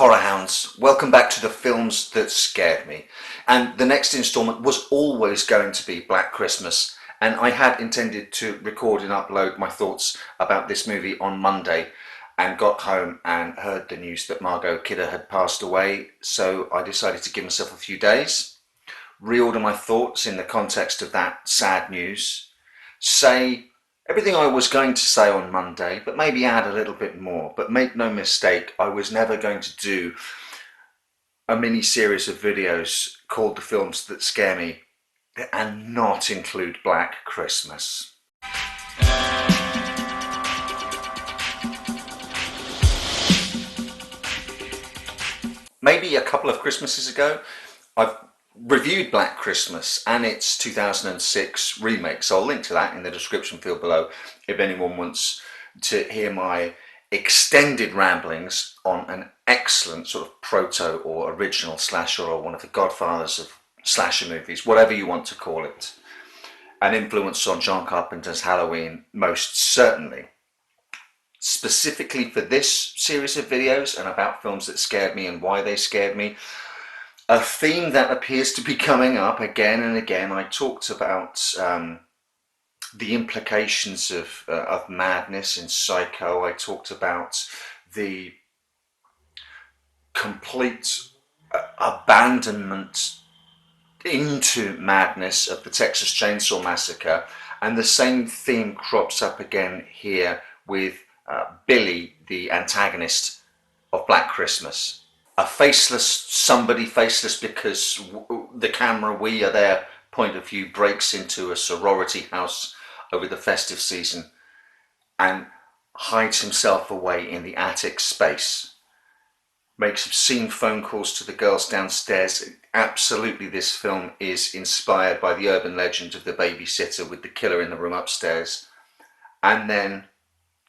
Horror Hounds, welcome back to the films that scared me. And the next instalment was always going to be Black Christmas, and I had intended to record and upload my thoughts about this movie on Monday, and got home and heard the news that Margot Kidder had passed away, so I decided to give myself a few days, reorder my thoughts in the context of that sad news, say everything I was going to say on Monday, but maybe add a little bit more. But make no mistake, I was never going to do a mini series of videos called The Films That Scare Me and not include Black Christmas. Maybe a couple of Christmases ago, I've reviewed Black Christmas and its 2006 remake, so I'll link to that in the description field below if anyone wants to hear my extended ramblings on an excellent sort of proto or original slasher, or one of the godfathers of slasher movies, whatever you want to call it. An influence on John Carpenter's Halloween, most certainly. Specifically for this series of videos and about films that scared me and why they scared me, a theme that appears to be coming up again and again. I talked about the implications of madness in Psycho. I talked about the complete abandonment into madness of the Texas Chainsaw Massacre, and the same theme crops up again here with Billy, the antagonist of Black Christmas. A faceless somebody, faceless because the camera, we are their point of view, breaks into a sorority house over the festive season and hides himself away in the attic space. Makes obscene phone calls to the girls downstairs. Absolutely, this film is inspired by the urban legend of the babysitter with the killer in the room upstairs, and then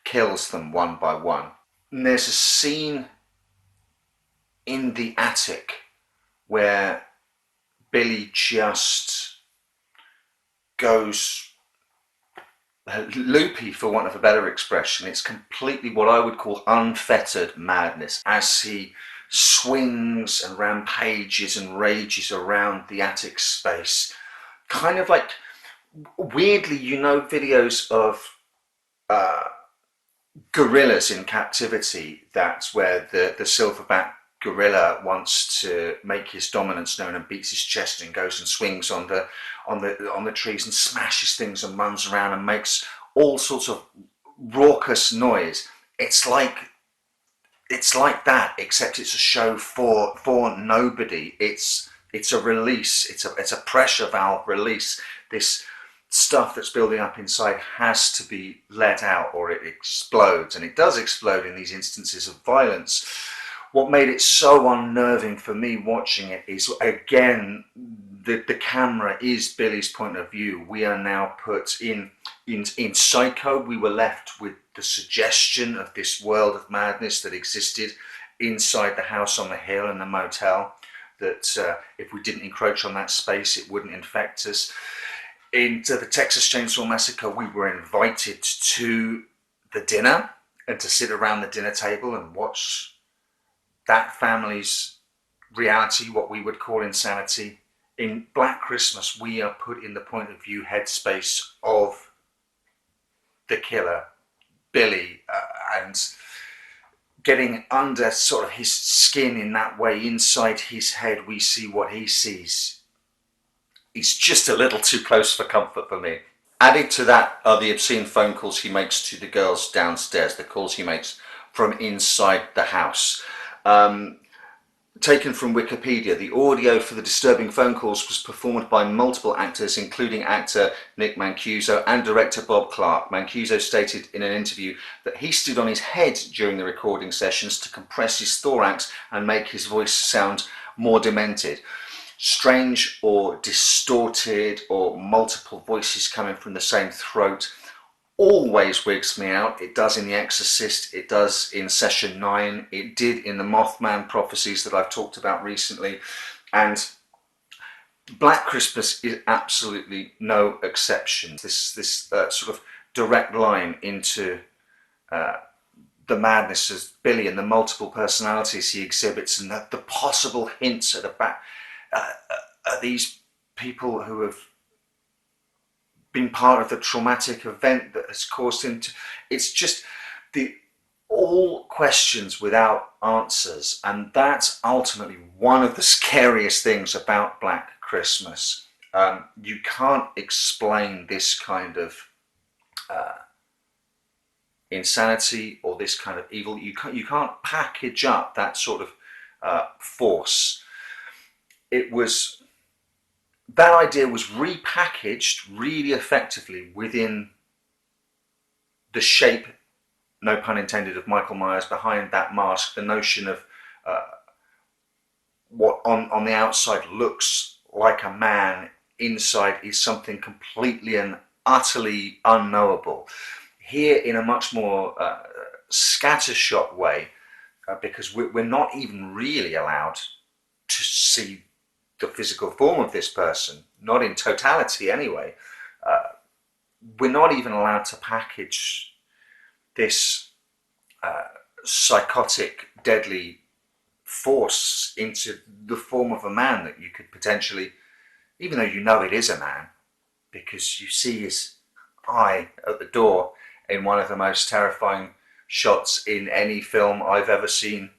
kills them one by one. And there's a scene in the attic where Billy just goes loopy, for want of a better expression. It's completely what I would call unfettered madness as he swings and rampages and rages around the attic space. Kind of like, weirdly, you know, videos of gorillas in captivity. That's where the silverback gorilla wants to make his dominance known and beats his chest and goes and swings on the trees and smashes things and runs around and makes all sorts of raucous noise. It's like that, except it's a show for nobody. It's a release. It's a pressure valve release. This stuff that's building up inside has to be let out or it explodes, and it does explode in these instances of violence. What made it so unnerving for me watching it is, again, the camera is Billy's point of view. We are now put in Psycho. We were left with the suggestion of this world of madness that existed inside the house on the hill and the motel, that if we didn't encroach on that space, it wouldn't infect us. Into the Texas Chainsaw Massacre, we were invited to the dinner and to sit around the dinner table and watch that family's reality, what we would call insanity. In Black Christmas, we are put in the point of view headspace of the killer, Billy, and getting under sort of his skin in that way. Inside his head, we see what he sees. He's just a little too close for comfort for me. Added to that are the obscene phone calls he makes to the girls downstairs, the calls he makes from inside the house. Taken from Wikipedia, the audio for the disturbing phone calls was performed by multiple actors, including actor Nick Mancuso and director Bob Clark. Mancuso stated in an interview that he stood on his head during the recording sessions to compress his thorax and make his voice sound more demented. Strange or distorted or multiple voices coming from the same throat always wigs me out. It does in The Exorcist, it does in Session 9, it did in the Mothman prophecies that I've talked about recently, and Black Christmas is absolutely no exception. This sort of direct line into the madness of Billy and the multiple personalities he exhibits, and the possible hints at these people who have been part of the traumatic event that has caused him to. It's just the all questions without answers, and that's ultimately one of the scariest things about Black Christmas. You can't explain this kind of insanity or this kind of evil. You can't package up that sort of force. That idea was repackaged really effectively within the shape, no pun intended, of Michael Myers behind that mask. The notion of what on the outside looks like a man, inside is something completely and utterly unknowable. Here, in a much more scattershot way, because we're not even really allowed to see the physical form of this person, not in totality anyway. We're not even allowed to package this psychotic, deadly force into the form of a man that you could potentially, even though you know it is a man, because you see his eye at the door in one of the most terrifying shots in any film I've ever seen,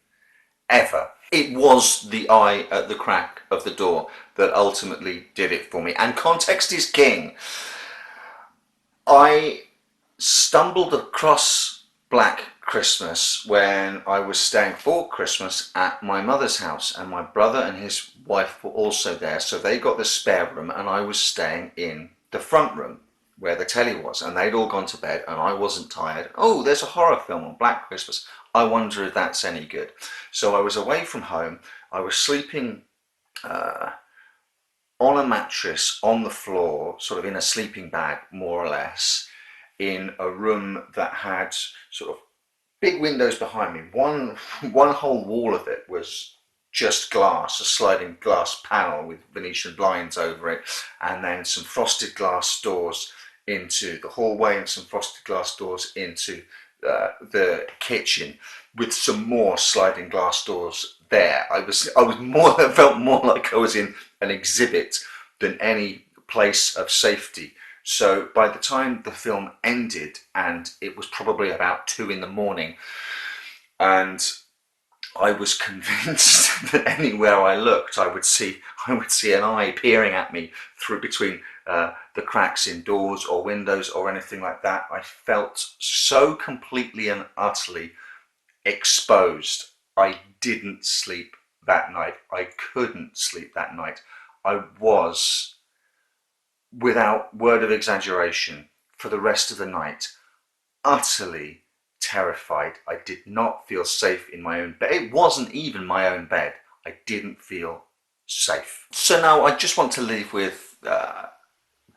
ever. It was the eye at the crack of the door that ultimately did it for me. And context is king. I stumbled across Black Christmas when I was staying for Christmas at my mother's house, and my brother and his wife were also there, so they got the spare room and I was staying in the front room where the telly was, and they'd all gone to bed and I wasn't tired. Oh, there's a horror film on Black Christmas. I wonder if that's any good. So I was away from home. I was sleeping on a mattress on the floor, sort of in a sleeping bag, more or less, in a room that had sort of big windows behind me. One whole wall of it was just glass, a sliding glass panel with Venetian blinds over it, and then some frosted glass doors into the hallway and some frosted glass doors into the kitchen, with some more sliding glass doors there. I felt more like I was in an exhibit than any place of safety. So by the time the film ended, and it was probably about 2 a.m, and I was convinced that anywhere I looked, I would see an eye peering at me through between the cracks in doors or windows or anything like that. I felt so completely and utterly exposed. I didn't sleep that night. I couldn't sleep that night. I was, without word of exaggeration, for the rest of the night, utterly terrified. I did not feel safe in my own bed. It wasn't even my own bed. I didn't feel safe. So now I just want to leave with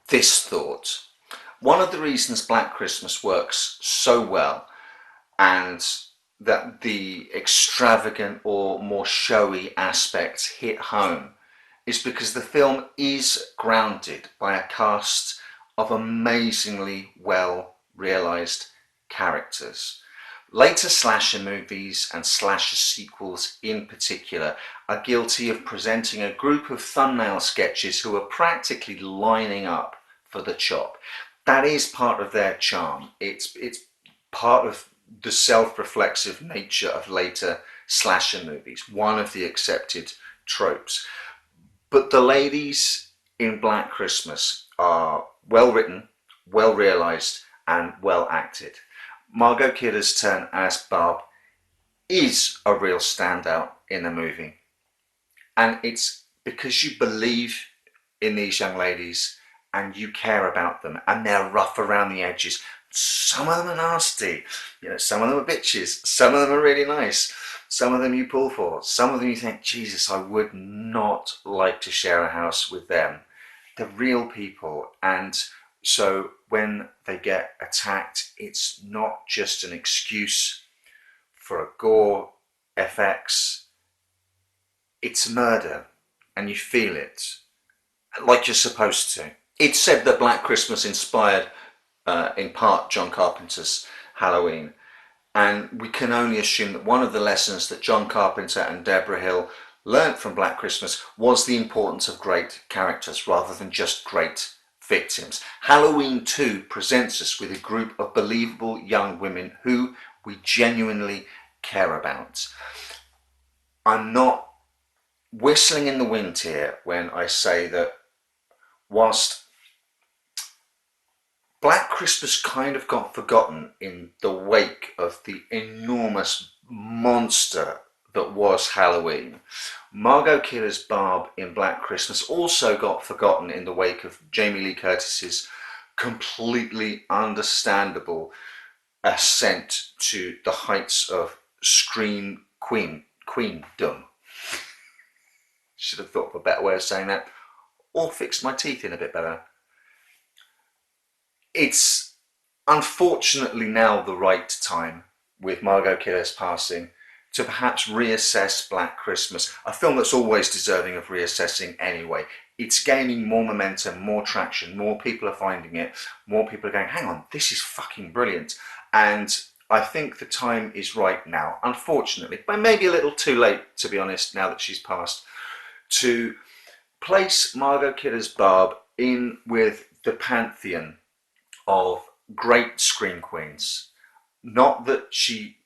this thought. One of the reasons Black Christmas works so well, and that the extravagant or more showy aspects hit home, is because the film is grounded by a cast of amazingly well realised characters. Later slasher movies, and slasher sequels in particular, are guilty of presenting a group of thumbnail sketches who are practically lining up for the chop. That is part of their charm. It's part of the self-reflexive nature of later slasher movies, one of the accepted tropes. But the ladies in Black Christmas are well written, well realised, and well acted. Margot Kidder's turn as Barb is a real standout in the movie. And it's because you believe in these young ladies and you care about them, and they're rough around the edges. Some of them are nasty, some of them are bitches, some of them are really nice, some of them you pull for, some of them you think, Jesus, I would not like to share a house with them. They're real people, and so when they get attacked, it's not just an excuse for a gore FX, it's murder, and you feel it, like you're supposed to. It's said that Black Christmas inspired in part John Carpenter's Halloween, And we can only assume that one of the lessons that John Carpenter and Deborah Hill learnt from Black Christmas was the importance of great characters rather than just great victims. Halloween 2 presents us with a group of believable young women who we genuinely care about. I'm not whistling in the wind here when I say that whilst Black Christmas kind of got forgotten in the wake of the enormous monster that was Halloween, Margot Kidder's Barb in Black Christmas also got forgotten in the wake of Jamie Lee Curtis's completely understandable ascent to the heights of screen queendom. Should have thought of a better way of saying that, or fixed my teeth in a bit better. It's unfortunately now the right time, with Margot Kidder's passing, to perhaps reassess Black Christmas, a film that's always deserving of reassessing anyway. It's gaining more momentum, more traction, more people are finding it, more people are going, hang on, this is fucking brilliant. And I think the time is right now, unfortunately, but maybe a little too late, to be honest, now that she's passed, to place Margot Kidder's Barb in with the pantheon of great scream queens. Not that she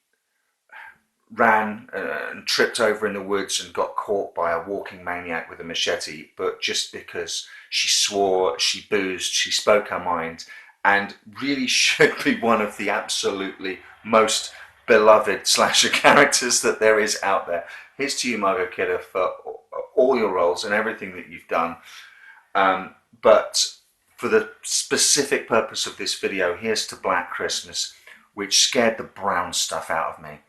ran and tripped over in the woods and got caught by a walking maniac with a machete, but just because she swore, she boozed, she spoke her mind, and really should be one of the absolutely most beloved slasher characters that there is out there. Here's to you, Margot Kidder, for all your roles and everything that you've done. But for the specific purpose of this video, here's to Black Christmas, which scared the brown stuff out of me.